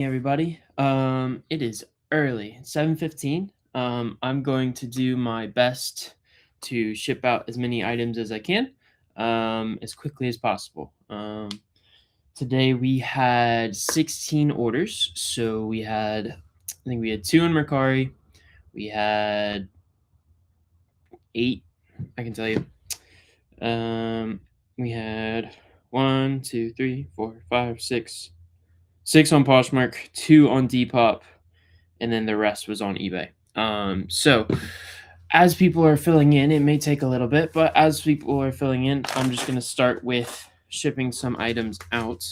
Everybody. It is early, 7:15. I'm going to do my best to ship out as many items as I can, as quickly as possible. Today we had 16 orders. So I think we had two in Mercari. We had eight, I can tell you. We had one, two, three, four, five, six on Poshmark, two on Depop, and then the rest was on eBay. So as people are filling in, it may take a little bit, but as people are filling in, I'm just going to start with shipping some items out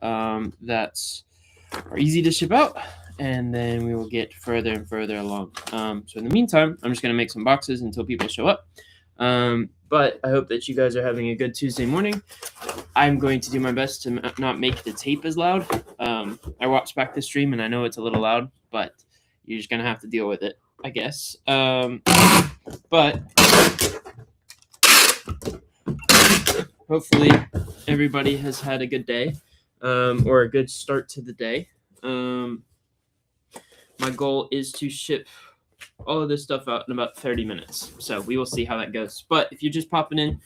that are easy to ship out, and then we will get further and further along. So in the meantime, I'm just going to make some boxes until people show up. But I hope that you guys are having a good Tuesday morning. I'm going to do my best to not make the tape as loud. I watched back the stream and I know it's a little loud, but you're just going to have to deal with it, I guess. But hopefully everybody has had a good day, or a good start to the day. My goal is to ship all of this stuff out in about 30 minutes. So we will see how that goes. But if you're just popping in,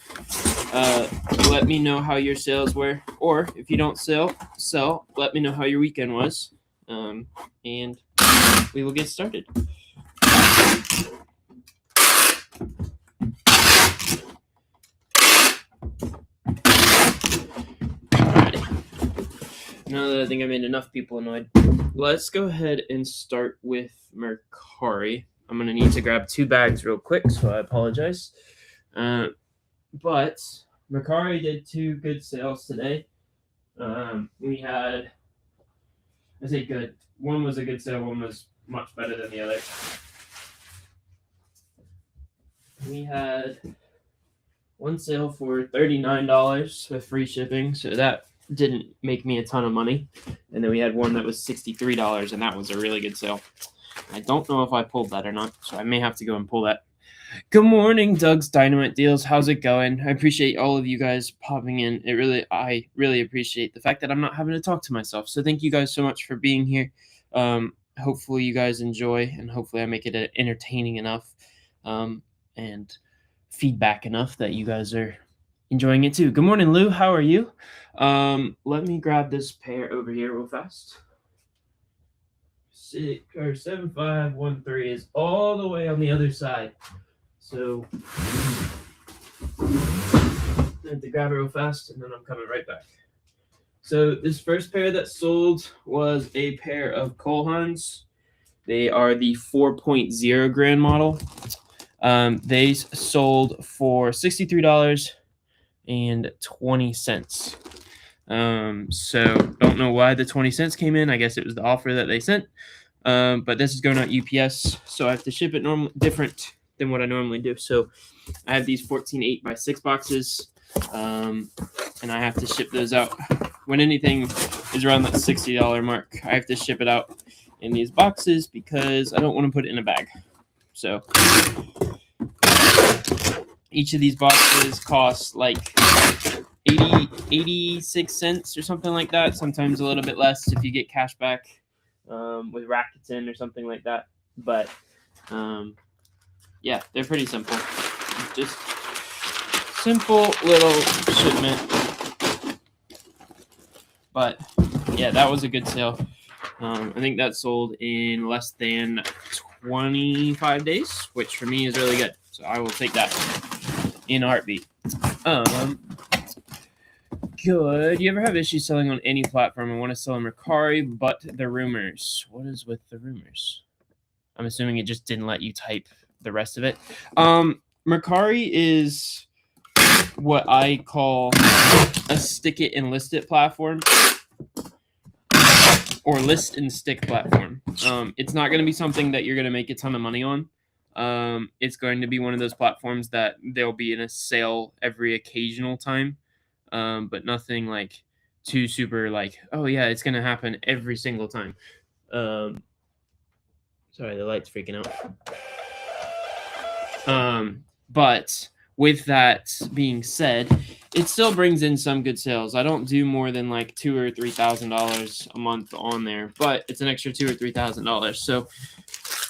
let me know how your sales were. Or if you don't sell, let me know how your weekend was. And we will get started. Now that I think I made enough people annoyed, let's go ahead and start with Mercari. I'm going to need to grab 2 bags real quick, so I apologize. But Mercari did 2 good sales today. We had, I say good, one was a good sale, one was much better than the other. We had one sale for $39 with free shipping, so that didn't make me a ton of money. And then we had one that was $63, and that was a really good sale. I don't know if I pulled that or not, so I may have to go and pull that. Good morning, Doug's Dynamite Deals. How's it going? I appreciate all of you guys popping in. I really appreciate the fact that I'm not having to talk to myself. So thank you guys so much for being here. Hopefully you guys enjoy, and hopefully I make it entertaining enough, and feedback enough that you guys are enjoying it too. Good morning, Lou. How are you? Let me grab this pair over here real fast. 7513 is all the way on the other side. So I have to grab it real fast, and then I'm coming right back. So this first pair that sold was a pair of Cole Haans. They are the 4.0 grand model. They sold for $63.20. So don't know why the 20 cents came in. I guess it was the offer that they sent. But this is going out UPS, so I have to ship it different than what I normally do. So I have these 14 8x6 boxes, and I have to ship those out. When anything is around that $60 mark, I have to ship it out in these boxes because I don't want to put it in a bag. So each of these boxes costs like 86 cents or something like that. Sometimes a little bit less if you get cash back with Rakuten or something like that. But yeah, they're pretty simple. Just simple little shipment. But yeah, that was a good sale. I think that sold in less than 25 days, which for me is really good. So I will take that in a heartbeat. Good. You ever have issues selling on any platform? I want to sell on Mercari, but the rumors. What is with the rumors? I'm assuming it just didn't let you type the rest of it. Mercari is what I call a stick it and list it platform, or list and stick platform. It's not going to be something that you're going to make a ton of money on. It's going to be one of those platforms that there'll be in a sale every occasional time, but nothing like too super like, oh yeah, it's going to happen every single time. Sorry, the light's freaking out. But with that being said, it still brings in some good sales. I don't do more than like $2,000 or $3,000 a month on there, but it's an extra $2,000 or $3,000. So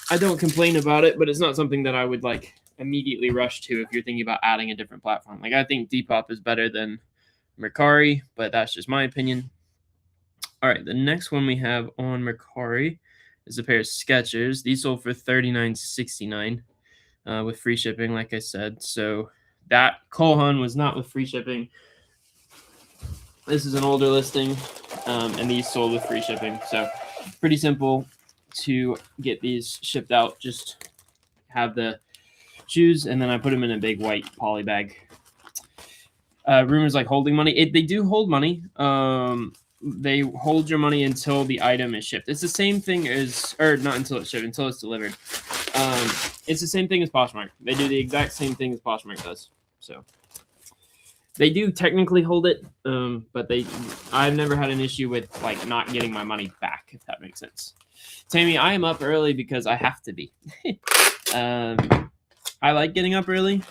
I don't complain about it, but it's not something that I would like immediately rush to if you're thinking about adding a different platform. Like I think Depop is better than Mercari, but that's just my opinion. All right, the next one we have on Mercari is a pair of Skechers. These sold for $39.69 with free shipping, like I said. So that Cole Haan was not with free shipping. This is an older listing, and these sold with free shipping. So pretty simple to get these shipped out. Just have the shoes, and then I put them in a big white poly bag. Rumors like holding money. They do hold money. They hold your money until the item is shipped. It's the same thing as, or not until it's shipped, until it's delivered. It's the same thing as Poshmark. They do the exact same thing as Poshmark does. So they do technically hold it, but I've never had an issue with like not getting my money back, if that makes sense. Tammy, I am up early because I have to be. I like getting up early.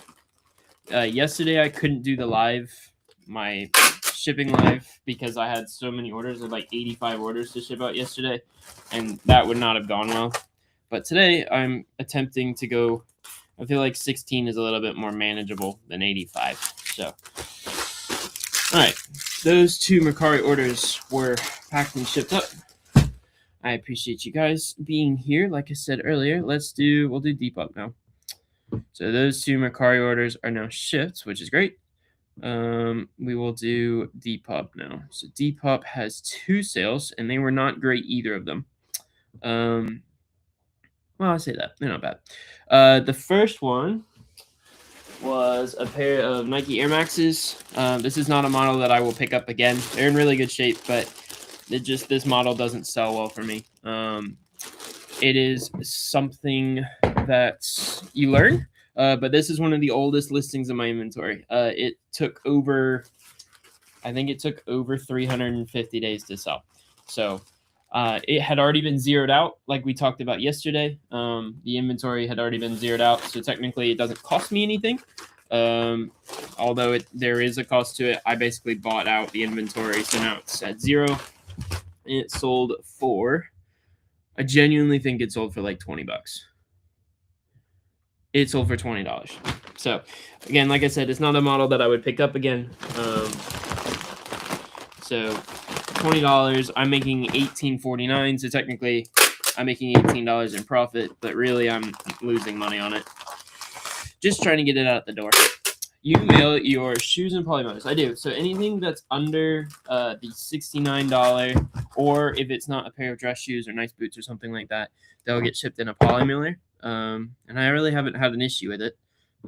Yesterday I couldn't do my shipping live, because I had so many orders. I had like 85 orders to ship out yesterday, and that would not have gone well. But today I'm attempting to go. I feel like 16 is a little bit more manageable than 85. So, all right, those two Mercari orders were packed and shipped up. I appreciate you guys being here. Like I said earlier, we'll do Depop now. So those two Mercari orders are now shipped, which is great. We will do Depop now. So Depop has 2 sales, and they were not great, either of them. Well, I say that they're not bad. The first one was a pair of Nike Air Maxes. This is not a model that I will pick up again. They're in really good shape, but this model doesn't sell well for me. It is something that you learn. But this is one of the oldest listings in my inventory. It took over 350 days to sell. So it had already been zeroed out, like we talked about yesterday. The inventory had already been zeroed out, so technically it doesn't cost me anything. Although there is a cost to it. I basically bought out the inventory, so now it's at 0. And it sold for, I genuinely think it sold for like $20. It sold for $20. So again, like I said, it's not a model that I would pick up again. So $20, I'm making $18.49. So technically I'm making $18 in profit, but really I'm losing money on it. Just trying to get it out the door. You mail your shoes and polymers. I do. So anything that's under the $69, or if it's not a pair of dress shoes or nice boots or something like that, they'll get shipped in a poly mailer. And I really haven't had an issue with it.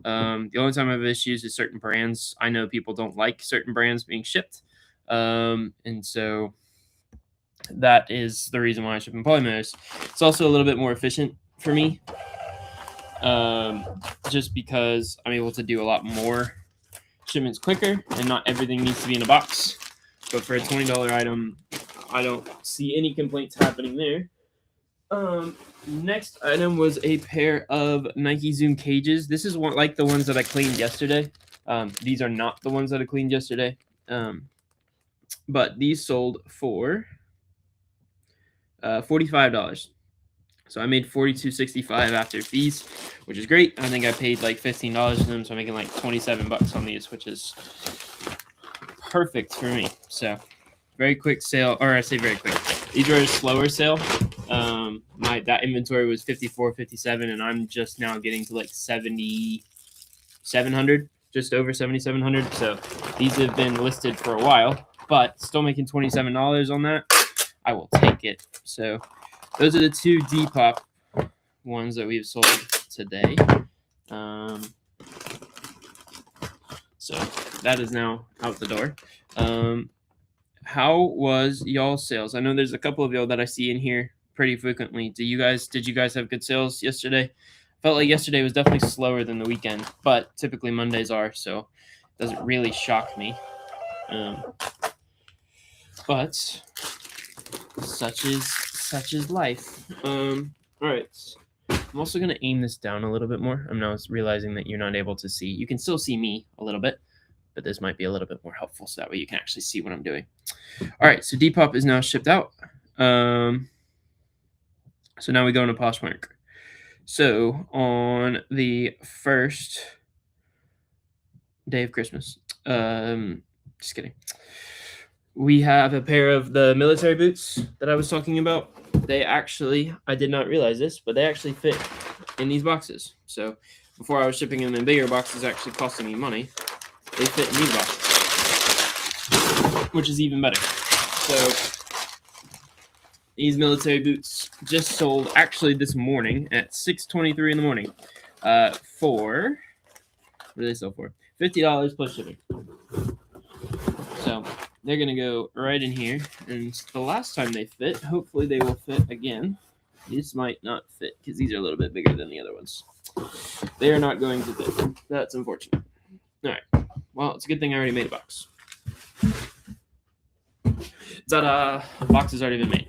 The only time I've issues is certain brands. I know people don't like certain brands being shipped. And so that is the reason why I ship in polymers. It's also a little bit more efficient for me. Just because I'm able to do a lot more shipments quicker, and not everything needs to be in a box. But for a $20 item, I don't see any complaints happening there. Next item was a pair of Nike Zoom cages. This is one like the ones that I cleaned yesterday. These are not the ones that I cleaned yesterday. But these sold for $45. So I made $42.65 after fees, which is great. I think I paid like $15 for them, so I'm making like $27 on these, which is perfect for me. So very quick sale, or I say very quick. These were a slower sale. That inventory was 54, 57, and I'm just now getting to like 7,700, just over 7,700. So these have been listed for a while, but still making $27 on that. I will take it. So those are the 2 Depop ones that we've sold today. So that is now out the door. How was y'all's sales? I know there's a couple of y'all that I see in here pretty frequently. Did you guys have good sales yesterday? Felt like yesterday was definitely slower than the weekend, but typically Mondays are, so it doesn't really shock me. But such is life. All right. I'm also going to aim this down a little bit more. I'm now realizing that you're not able to see. You can still see me a little bit, but this might be a little bit more helpful so that way you can actually see what I'm doing. All right, so Depop is now shipped out. So now we go into Poshmark. So on the first day of Christmas, just kidding. We have a pair of the military boots that I was talking about. They actually, I did not realize this, but they actually fit in these boxes. So before I was shipping them in bigger boxes, actually costing me money, they fit in these boxes, which is even better. So these military boots just sold actually this morning at 6:23 in the morning for, what do they sell for? $50 plus shipping. So they're going to go right in here. And the last time they fit, hopefully they will fit again. These might not fit because these are a little bit bigger than the other ones. They are not going to fit. That's unfortunate. All right. Well, it's a good thing I already made a box. Ta-da! The box has already been made.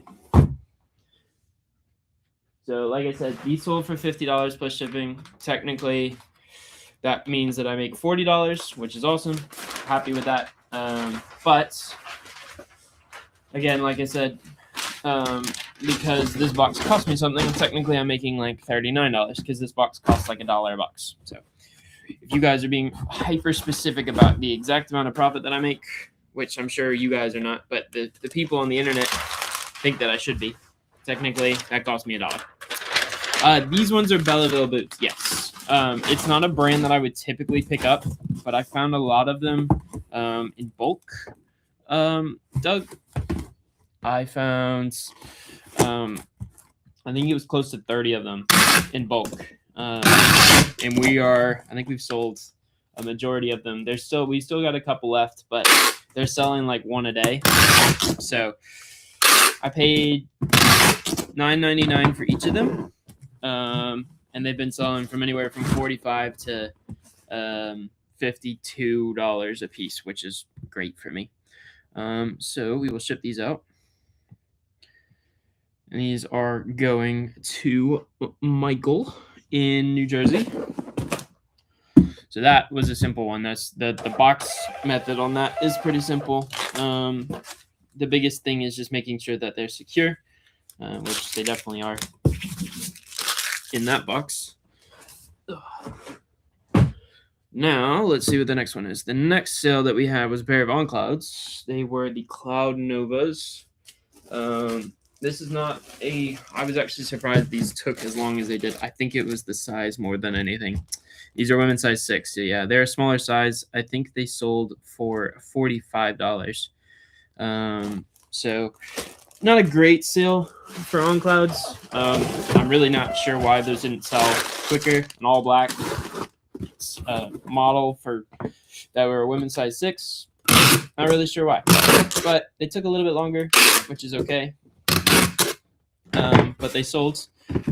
So like I said, these sold for $50 plus shipping. Technically, that means that I make $40, which is awesome. Happy with that. But again, like I said, because this box cost me something, technically I'm making like $39 because this box costs like $1 a box. So if you guys are being hyper specific about the exact amount of profit that I make, which I'm sure you guys are not, but the people on the internet think that I should be. Technically, that cost me $1. These ones are Belleville boots, yes. It's not a brand that I would typically pick up, but I found a lot of them in bulk. Doug, I found, I think it was close to 30 of them in bulk. And I think we've sold a majority of them. We still got a couple left, but they're selling like one a day. So I paid $9.99 for each of them. And they've been selling from anywhere from $45 to $52 a piece, which is great for me. So we will ship these out. And these are going to Michael in New Jersey. So that was a simple one. That's the box method on that is pretty simple. The biggest thing is just making sure that they're secure, which they definitely are in that box. Now, let's see what the next one is. The next sale that we had was a pair of On Clouds. They were the Cloud Novas. This is not I was actually surprised these took as long as they did. I think it was the size more than anything. These are women's size 6. So yeah, they're a smaller size. I think they sold for $45. So not a great sale for On Clouds. I'm really not sure why those didn't sell quicker. An all black model that were a women's size 6. Not really sure why, but they took a little bit longer, which is okay. But they sold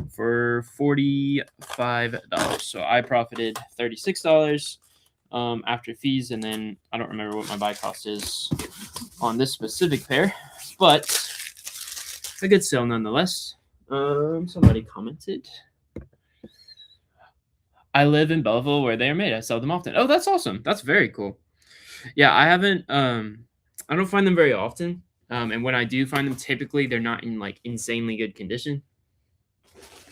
for $45. So I profited $36 after fees, and then I don't remember what my buy cost is on this specific pair, but a good sale nonetheless. Somebody commented, I live in Belleville where they are made. I sell them often. Oh, that's awesome. That's very cool. Yeah, I haven't I don't find them very often. And when I do find them, typically they're not in like insanely good condition.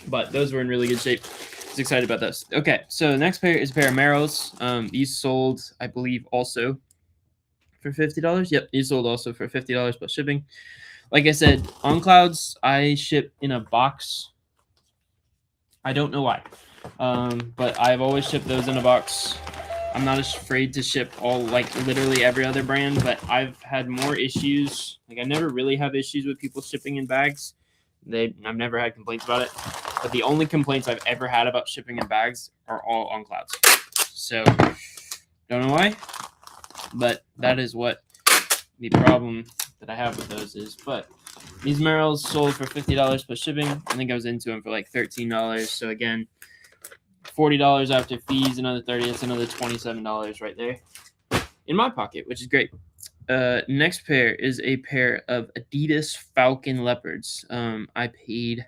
But those were in really good shape. I was excited about those. Okay, so the next pair is a pair of Merrells. These sold, I believe, also for $50. Yep, these sold also for $50 plus shipping. Like I said, On Clouds, I ship in a box. I don't know why. But I've always shipped those in a box. I'm not afraid to ship literally every other brand, but I've had more issues. Like I never really have issues with people shipping in bags. I've never had complaints about it. But the only complaints I've ever had about shipping in bags are all On Clouds. So don't know why, but that is what the problem that I have with those is. But these Merrells sold for $50 plus shipping. I think I was into them for like $13. So again, $40 after fees, another $30. That's another $27 right there in my pocket, which is great. Next pair is a pair of Adidas Falcon Leopards. I paid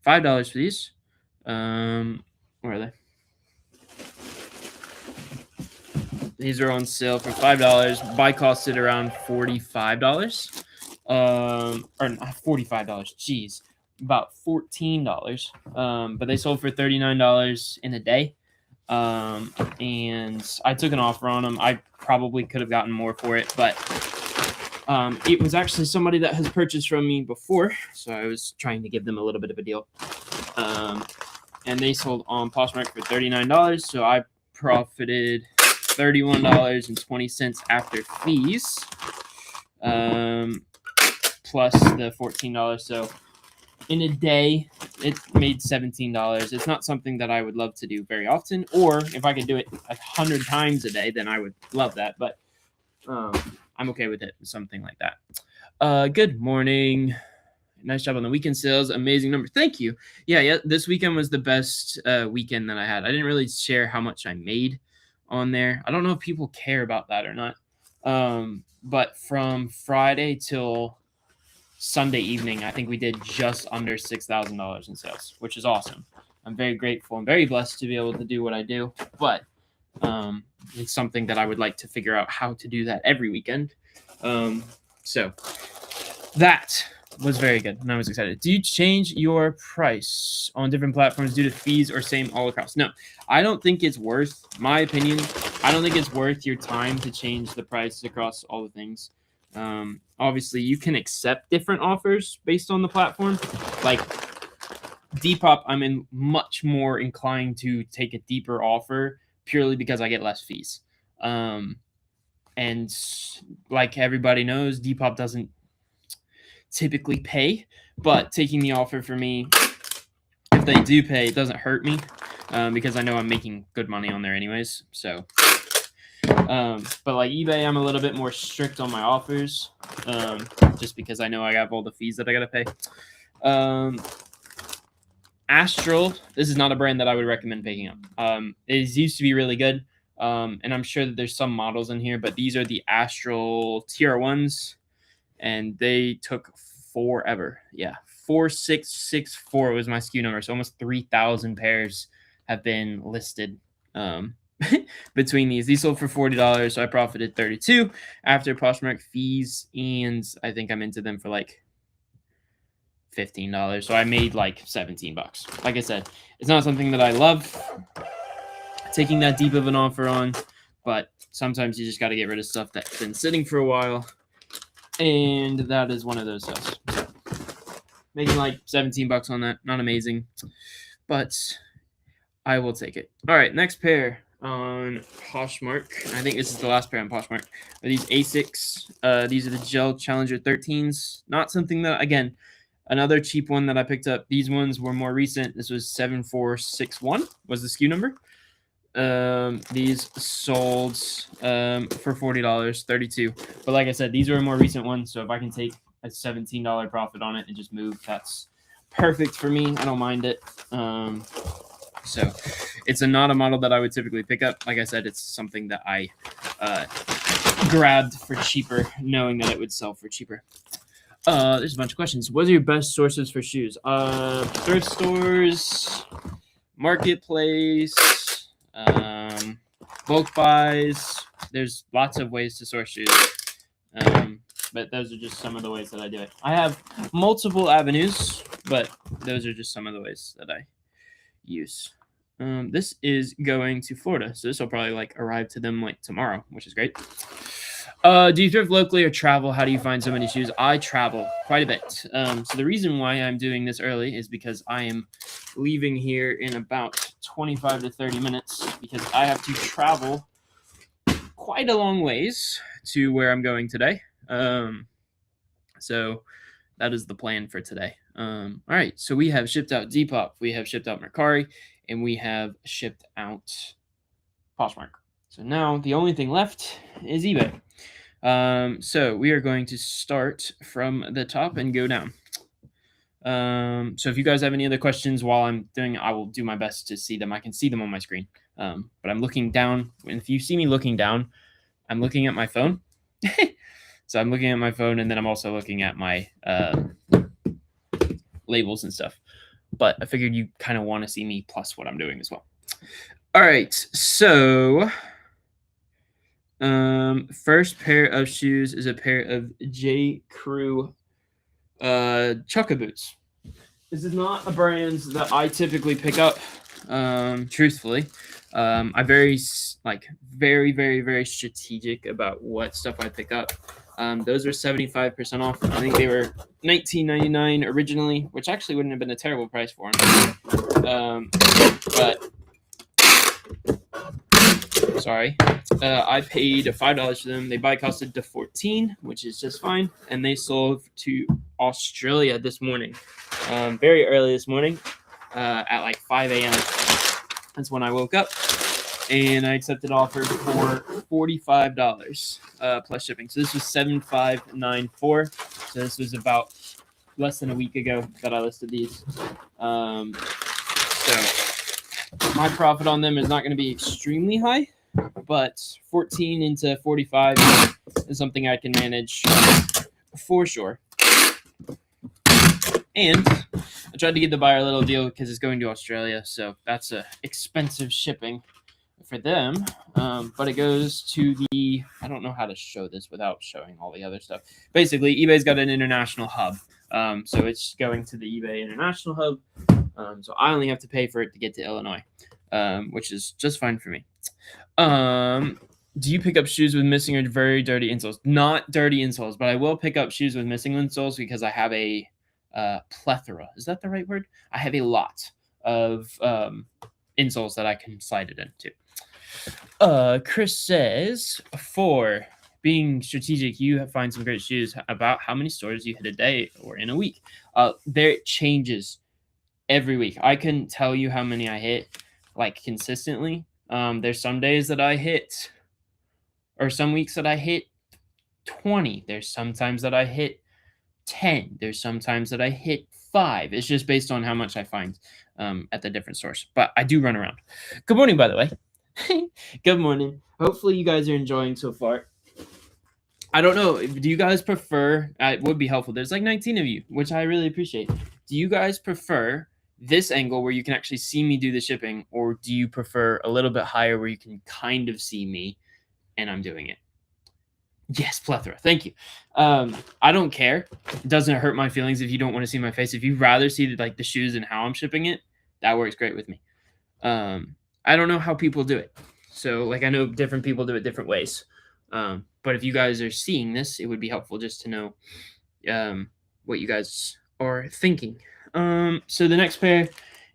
$5 for these. Where are they? These are on sale for $5. Buy costed around $45. Or not $45. Jeez, about $14. But they sold for $39 in a day. And I took an offer on them. I probably could have gotten more for it, but it was actually somebody that has purchased from me before, so I was trying to give them a little bit of a deal. And they sold on Poshmark for $39, so I profited $31.20 after fees, plus the $14. So in a day, it made $17. It's not something that I would love to do very often, or if I could do it 100 times a day, then I would love that. But I'm okay with it, something like that. Good morning. Nice job on the weekend sales. Amazing number. Thank you. Yeah. This weekend was the best weekend that I had. I didn't really share how much I made on there. I don't know if people care about that or not. But from Friday till Sunday evening, I think we did just under $6,000 in sales, which is awesome. I'm very grateful and very blessed to be able to do what I do. But it's something that I would like to figure out how to do that every weekend. So that was very good, and I was excited. Do you change your price on different platforms due to fees or same all across? No, I don't think it's worth, my opinion, I don't think it's worth your time to change the price across all the things. Obviously, you can accept different offers based on the platform. Like Depop, I'm much more inclined to take a deeper offer purely because I get less fees. And like everybody knows, Depop doesn't typically pay, but taking the offer for me, if they do pay, it doesn't hurt me because I know I'm making good money on there anyways. So but like eBay, I'm a little bit more strict on my offers just because I know I have all the fees that I gotta pay. Astral, this is not a brand that I would recommend picking up. It used to be really good, and I'm sure that there's some models in here, but these are the Astral TR1s, and they took forever. Yeah, 4664 was my SKU number, so almost 3,000 pairs have been listed between these. These sold for $40, so I profited $32 after Poshmark fees, and I think I'm into them for like $15. So I made like $17. Like I said, it's not something that I love taking that deep of an offer on, but sometimes you just got to get rid of stuff that's been sitting for a while, and that is one of those sales. So making like $17 on that, not amazing, but I will take it. All right, next pair on Poshmark. I think this is the last pair on Poshmark. Are these Asics? These are the Gel Challenger 13s. Not something that, again, another cheap one that I picked up. These ones were more recent. This was 7461 was the SKU number. These sold for $40, 32. But like I said, these are a more recent one. So if I can take a $17 profit on it and just move, that's perfect for me. I don't mind it. So it's not a model that I would typically pick up. Like I said, it's something that I grabbed for cheaper, knowing that it would sell for cheaper. There's a bunch of questions. What are your best sources for shoes? Thrift stores, marketplace, bulk buys. There's lots of ways to source shoes. But those are just some of the ways that I do it. I have multiple avenues, but those are just some of the ways that I use. This is going to Florida, so this will probably like arrive to them like tomorrow, which is great. Do you thrift locally or travel? How do you find so many shoes? I travel quite a bit. So the reason why I'm doing this early is because I am leaving here in about 25 to 30 minutes because I have to travel quite a long ways to where I'm going today. So that is the plan for today. All right, so we have shipped out Depop, we have shipped out Mercari, and we have shipped out Poshmark. So now the only thing left is eBay. So we are going to start from the top and go down. So if you guys have any other questions while I'm doing, I will do my best to see them. I can see them on my screen. But I'm looking down. And if you see me looking down, I'm looking at my phone. So I'm looking at my phone, and then I'm also looking at my labels and stuff. But I figured you kind of want to see me plus what I'm doing as well. All right, so First pair of shoes is a pair of J. Crew Chukka boots. This is not a brand that I typically pick up. Truthfully, I very very strategic about what stuff I pick up. Those are 75% off. I think they were $19.99 originally, which actually wouldn't have been a terrible price for them. But sorry, I paid $5 for them. They buy costed to $14, which is just fine, and they sold to Australia this morning, very early this morning, at like 5 a.m. That's when I woke up, and I accepted offer for $45 plus shipping. So this was $7,594. So this was about less than a week ago that I listed these. So my profit on them is not going to be extremely high, but 14 into 45 is something I can manage for sure. And I tried to give the buyer a little deal because it's going to Australia, so that's a expensive shipping for them. But it goes to the, I don't know how to show this without showing all the other stuff. Basically, eBay's got an international hub. So it's going to the eBay international hub. So I only have to pay for it to get to Illinois, which is just fine for me. Do you pick up shoes with missing or very dirty insoles? Not dirty insoles, but I will pick up shoes with missing insoles because I have a plethora. Is that the right word? I have a lot of insoles that I can slide it into. Chris says, for being strategic, you find some great shoes. About how many stores you hit a day or in a week? There changes every week. I couldn't tell you how many I hit like consistently. There's some days that I hit, or some weeks that I hit 20. There's sometimes that I hit 10. There's sometimes that I hit 5. It's just based on how much I find at the different stores. But I do run around. Good morning, by the way. Good morning. Hopefully you guys are enjoying so far. I don't know. Do you guys prefer, it would be helpful. There's like 19 of you, which I really appreciate. Do you guys prefer this angle where you can actually see me do the shipping, or do you prefer a little bit higher where you can kind of see me and I'm doing it? Yes, plethora. Thank you. I don't care. It doesn't hurt my feelings if you don't want to see my face. If you'd rather see like the shoes and how I'm shipping it, that works great with me. I don't know how people do it. So like I know different people do it different ways. But if you guys are seeing this, it would be helpful just to know what you guys are thinking. So the next pair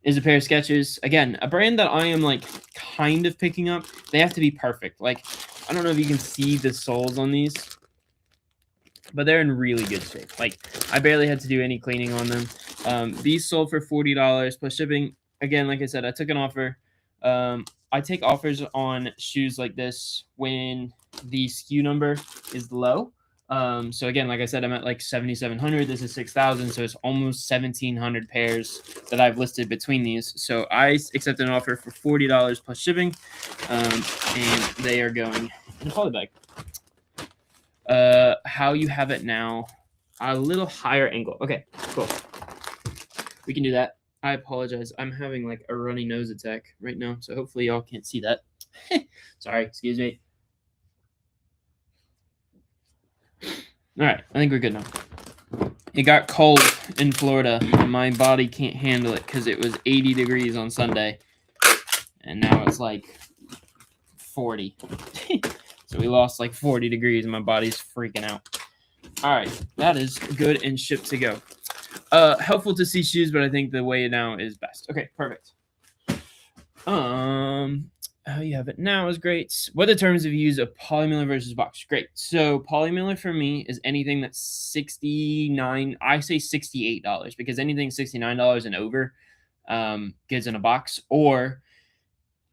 is a pair of Skechers. Again, a brand that I am like kind of picking up. They have to be perfect. Like, I don't know if you can see the soles on these, but they're in really good shape. Like, I barely had to do any cleaning on them. These sold for $40 plus shipping. Again, like I said, I took an offer. I take offers on shoes like this when the SKU number is low. So again, like I said, I'm at like 7,700. This is 6,000. So it's almost 1,700 pairs that I've listed between these. So I accepted an offer for $40 plus shipping. And they are going in a poly bag. How you have it now, a little higher angle. Okay, cool. We can do that. I apologize. I'm having like a runny nose attack right now. So hopefully y'all can't see that. Sorry, excuse me. All right, I think we're good now. It got cold in Florida, and my body can't handle it because it was 80 degrees on Sunday, and now it's like 40. So we lost like 40 degrees, and my body's freaking out. All right, that is good and shipped to go. Helpful to see shoes, but I think the way now is best. Okay, perfect. How you have it now is great. What are the terms of use of Polymiller versus box? Great. So Polymiller for me is anything that's $69. I say $68 because anything $69 and over gets in a box, or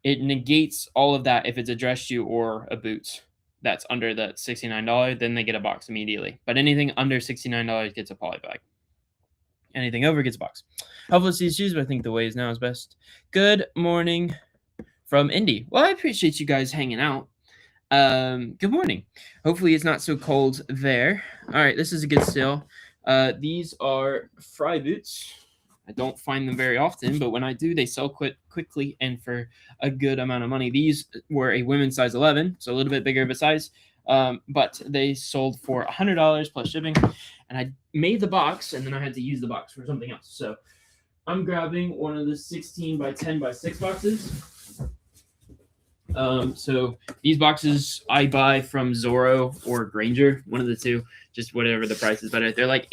it negates all of that if it's a dress shoe or a boot that's under the $69. Then they get a box immediately. But anything under $69 gets a poly bag. Anything over gets a box. Helpful to see shoes, but I think the way is now is best. Good morning from Indy. Well, I appreciate you guys hanging out. Good morning. Hopefully it's not so cold there. All right, this is a good sale. These are Frye boots. I don't find them very often, but when I do, they sell quickly and for a good amount of money. These were a women's size 11, so a little bit bigger of a size, but they sold for $100 plus shipping. And I made the box, and then I had to use the box for something else. So I'm grabbing one of the 16 by 10 by 6 boxes. So these boxes I buy from Zorro or Grainger, one of the two, just whatever the price is better. They're like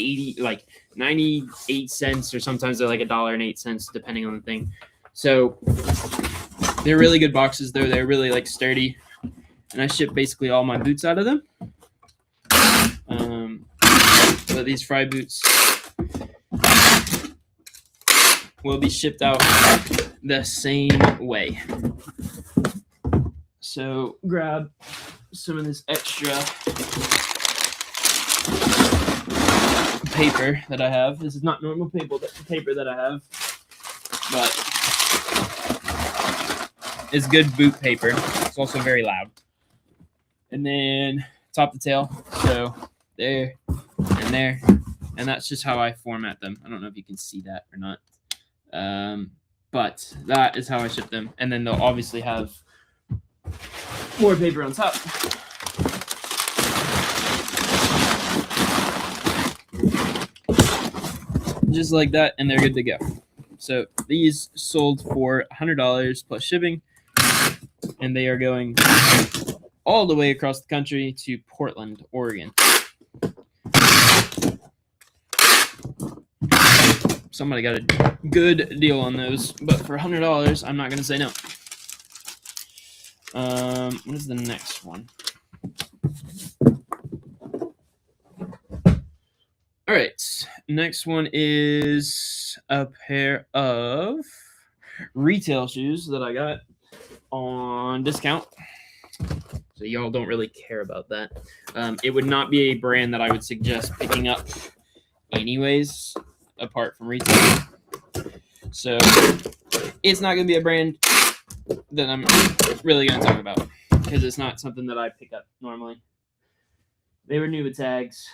98 cents, or sometimes they're like $1.08, depending on the thing. So they're really good boxes, though. They're really like sturdy, and I ship basically all my boots out of them. So these Frye boots will be shipped out the same way. So grab some of this extra paper that I have. This is not normal paper that I have, but it's good boot paper. It's also very loud. And then top to tail. So there and there. And that's just how I format them. I don't know if you can see that or not. But that is how I ship them. And then they'll obviously have more paper on top. Just like that, and they're good to go. So these sold for $100 plus shipping, and they are going all the way across the country to Portland, Oregon. Somebody got a good deal on those, but for $100, I'm not going to say no. What is the next one? All right, next one is a pair of retail shoes that I got on discount. So y'all don't really care about that. It would not be a brand that I would suggest picking up anyways, apart from retail. So it's not going to be a brand that I'm really going to talk about, because it's not something that I pick up normally. They were new with tags,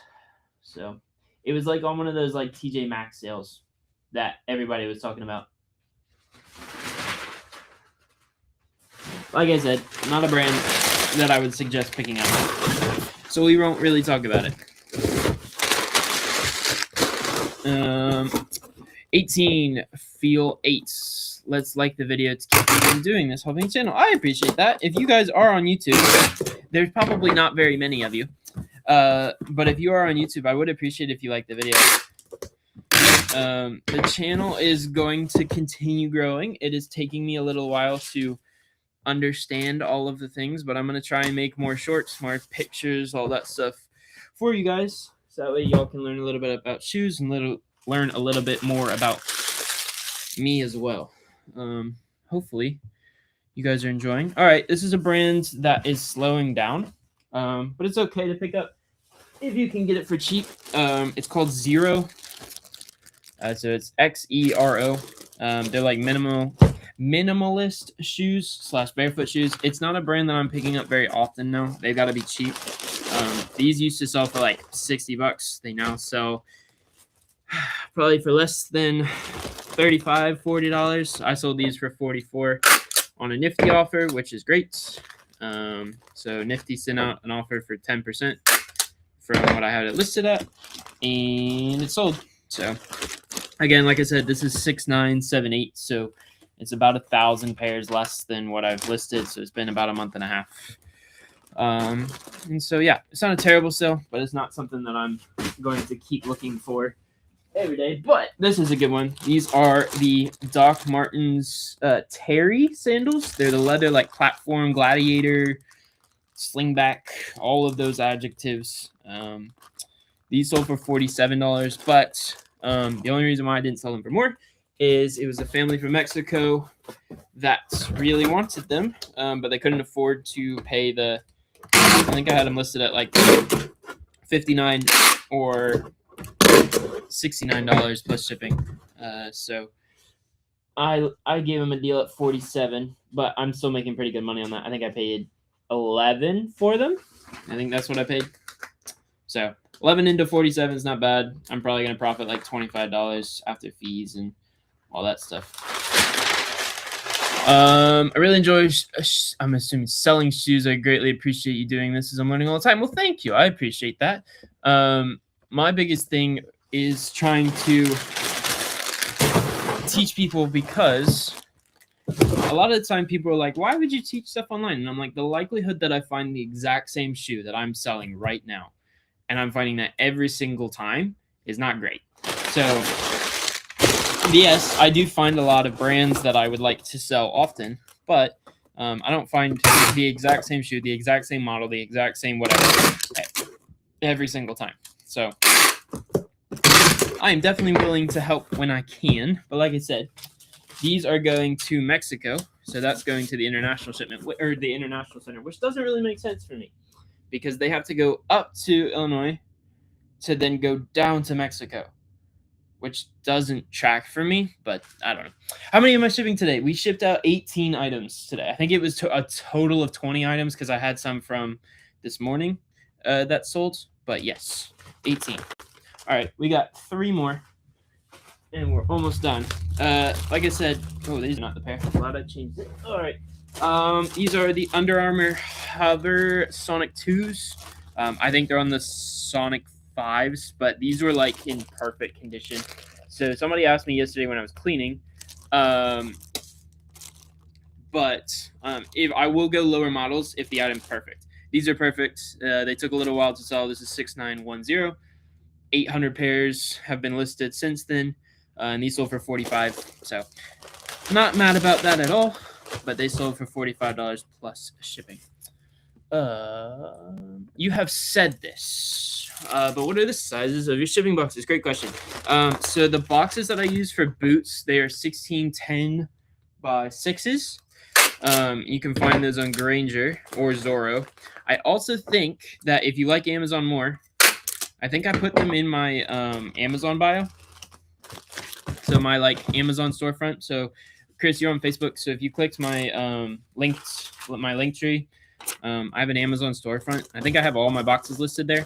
so it was like on one of those like TJ Maxx sales that everybody was talking about. Like I said, not a brand that I would suggest picking up, so we won't really talk about it. 18 Feel 8s. Let's like the video to keep me doing this helping channel. I appreciate that. If you guys are on YouTube, there's probably not very many of you. But if you are on YouTube, I would appreciate if you like the video. The channel is going to continue growing. It is taking me a little while to understand all of the things, but I'm going to try and make more shorts, more pictures, all that stuff for you guys. So that way y'all can learn a little bit about shoes and learn a little bit more about me as well. Hopefully you guys are enjoying. All right, this is a brand that is slowing down, but it's okay to pick up if you can get it for cheap. It's called Xero. So it's Xero. They're like minimalist shoes / barefoot shoes. It's not a brand that I'm picking up very often though. They've got to be cheap. These used to sell for like $60. They now sell probably for less than $35, $40. I sold these for $44 on a Nifty offer, which is great. So Nifty sent out an offer for 10% from what I had it listed at, and it sold. So again, like I said, this is 6978, so it's about 1,000 pairs less than what I've listed. So it's been about a month and a half. And so yeah, it's not a terrible sale, but it's not something that I'm going to keep looking for every day. But this is a good one. These are the Doc Martens Terry sandals. They're the leather, like platform, gladiator, slingback, all of those adjectives. These sold for $47, but the only reason why I didn't sell them for more is it was a family from Mexico that really wanted them, but they couldn't afford to pay the, I think I had them listed at like $59 or $69 plus shipping. So I gave them a deal at $47, but I'm still making pretty good money on that. I think I paid $11 for them. I think that's what I paid. So 11 into 47 is not bad. I'm probably going to profit like $25 after fees and all that stuff. I really enjoy, I'm assuming, selling shoes. I greatly appreciate you doing this as I'm learning all the time. Well, thank you. I appreciate that. My biggest thing is trying to teach people, because a lot of the time people are like, why would you teach stuff online? And I'm like, the likelihood that I find the exact same shoe that I'm selling right now, and I'm finding that every single time, is not great. So yes, I do find a lot of brands that I would like to sell often, but I don't find the exact same shoe, the exact same model, the exact same whatever every single time. So I am definitely willing to help when I can. But like I said, these are going to Mexico. So that's going to the international shipment, or the international center, which doesn't really make sense for me, because they have to go up to Illinois to then go down to Mexico, which doesn't track for me, but I don't know. How many am I shipping today? We shipped out 18 items today. I think it was a total of 20 items, because I had some from this morning that sold. But yes, 18. All right, we got 3 more, and we're almost done. Like I said, oh, these are not the pair. Glad I changed it. All right. These are the Under Armour Hover Sonic 2s. I think they're on the Sonic 5s, but these were like in perfect condition. So somebody asked me yesterday when I was cleaning, if I will go lower models if the item's perfect. These are perfect. They took a little while to sell. This is 6910. 800 pairs have been listed since then, and these sold for $45. So not mad about that at all, but they sold for $45 plus shipping. You have said this, but what are the sizes of your shipping boxes? Great question. So the boxes that I use for boots, they are 1610 by 6s. You can find those on Grainger or Zorro. I also think that if you like Amazon more, I think I put them in my Amazon bio. So my Amazon storefront. So Chris, you're on Facebook. So if you clicked my link tree, I have an Amazon storefront. I think I have all my boxes listed there.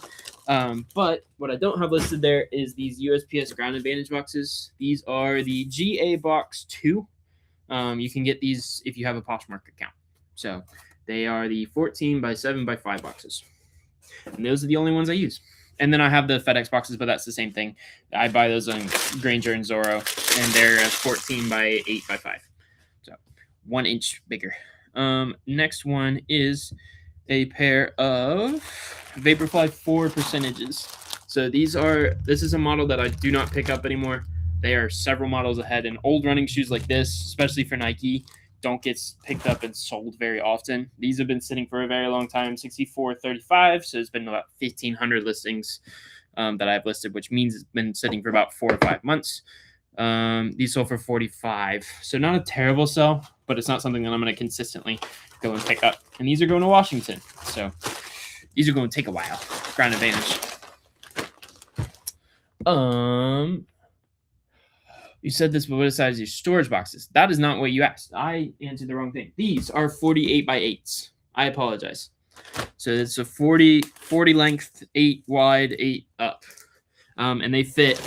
But what I don't have listed there is these USPS Ground Advantage boxes. These are the GA Box 2. You can get these if you have a Poshmark account. So they are the 14 by 7 by 5 boxes. And those are the only ones I use. And then I have the FedEx boxes, but that's the same thing. I buy those on Grainger and Zorro, and they're 14 by 8 by 5. So 1 inch bigger. Next one is a pair of Vaporfly 4 percentages. So this is a model that I do not pick up anymore. They are several models ahead, and old running shoes like this, especially for Nike, don't get picked up and sold very often. These have been sitting for a very long time, 64.35. So it's been about 1,500 listings that I've listed, which means it's been sitting for about 4 or 5 months. These sold for $45. So not a terrible sell, but it's not something that I'm going to consistently go and pick up. And these are going to Washington. So these are going to take a while. Ground Advantage. You said this, but what size are your storage boxes? That is not what you asked. I answered the wrong thing. These are 48 by 8s. I apologize. So it's a 40 length, 8 wide, 8 up. And they fit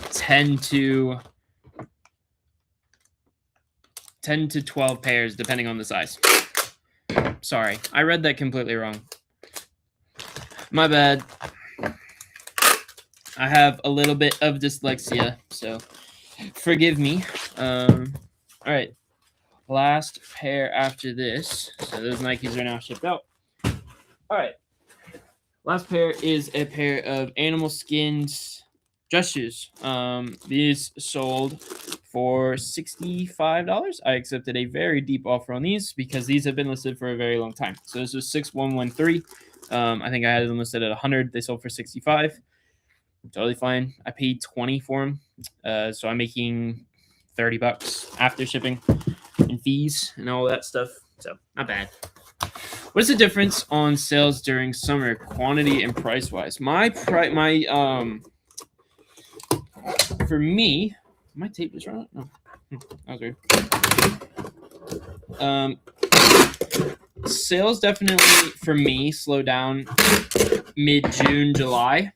10 to 12 pairs, depending on the size. Sorry, I read that completely wrong. My bad. I have a little bit of dyslexia, so forgive me. All right. Last pair after this. So those Nikes are now shipped out. All right. Last pair is a pair of animal skins dress shoes. These sold for $65. I accepted a very deep offer on these because these have been listed for a very long time. So this was 6113. I think I had them listed at 100. They sold for 65. Totally fine. I paid 20 for them. So I'm making $30 after shipping and fees and all that stuff. So not bad. What is the difference on sales during summer, quantity and price wise? For me, my tape is wrong. No, that was weird. Sales definitely for me slow down mid-June, July.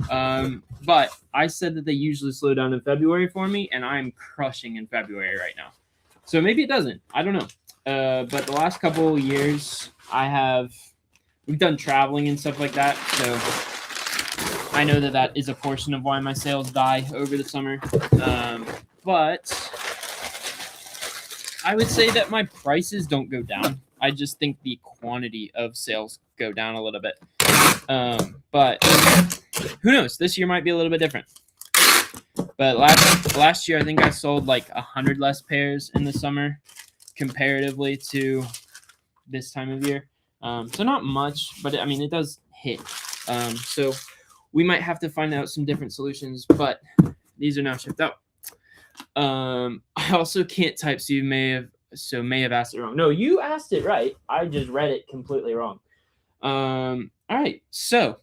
But I said that they usually slow down in February for me, and I'm crushing in February right now. So maybe it doesn't. I don't know. But the last couple years, we've done traveling and stuff like that. So I know that that is a portion of why my sales die over the summer. But I would say that my prices don't go down. I just think the quantity of sales go down a little bit. But who knows? This year might be a little bit different. But last year, I think I sold like 100 less pairs in the summer comparatively to this time of year. So not much, but I mean, it does hit. So we might have to find out some different solutions, but these are now shipped out. I also can't type, so may have asked it wrong. No, you asked it right. I just read it completely wrong. All right, so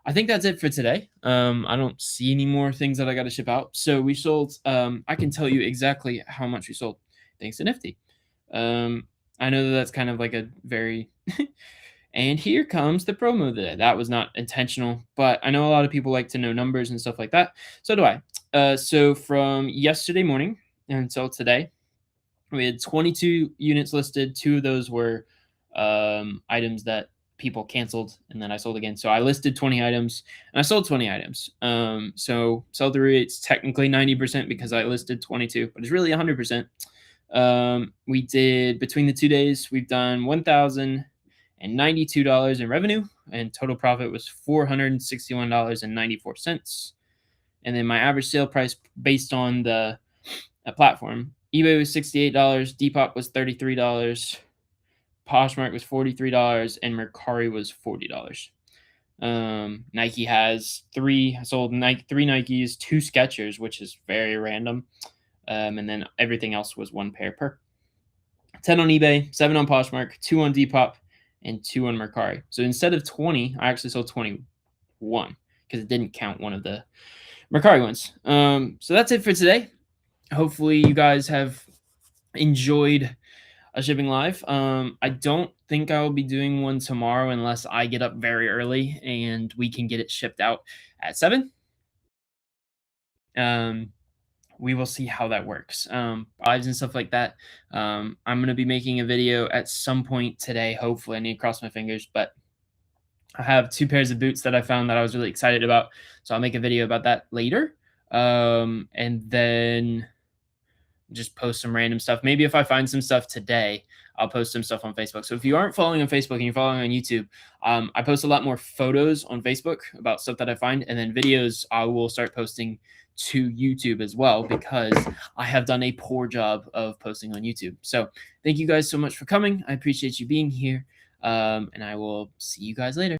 I think that's it for today. I don't see any more things that I got to ship out. So we sold. I can tell you exactly how much we sold, thanks to Nifty. I know that that's kind of like a very. And here comes the promo today. That was not intentional, but I know a lot of people like to know numbers and stuff like that. So do I. So from yesterday morning until today, we had 22 units listed. 2 of those were items that people canceled, and then I sold again. So I listed 20 items and I sold 20 items. So sell-through rate's technically 90% because I listed 22, but it's really 100%. We did, between the 2 days, we've done $1,092 in revenue, and total profit was $461.94. And then my average sale price based on the platform, eBay was $68, Depop was $33, Poshmark was $43, and Mercari was $40. Nike has 3. I sold 3 Nikes, 2 Skechers, which is very random. And then everything else was 1 pair per. 10 on eBay, 7 on Poshmark, 2 on Depop, and 2 on Mercari. So instead of 20, I actually sold 21 because it didn't count one of the Mercari ones. So that's it for today. Hopefully you guys have enjoyed a shipping live. I don't think I will be doing one tomorrow unless I get up very early and we can get it shipped out at 7. We will see how that works. Lives and stuff like that. I'm going to be making a video at some point today. Hopefully, I need to cross my fingers, but I have 2 pairs of boots that I found that I was really excited about. So I'll make a video about that later. And then just post some random stuff. Maybe if I find some stuff today, I'll post some stuff on Facebook. So if you aren't following on Facebook and you're following on YouTube, I post a lot more photos on Facebook about stuff that I find, and then videos I will start posting to YouTube as well because I have done a poor job of posting on YouTube. So thank you guys so much for coming. I appreciate you being here, and I will see you guys later.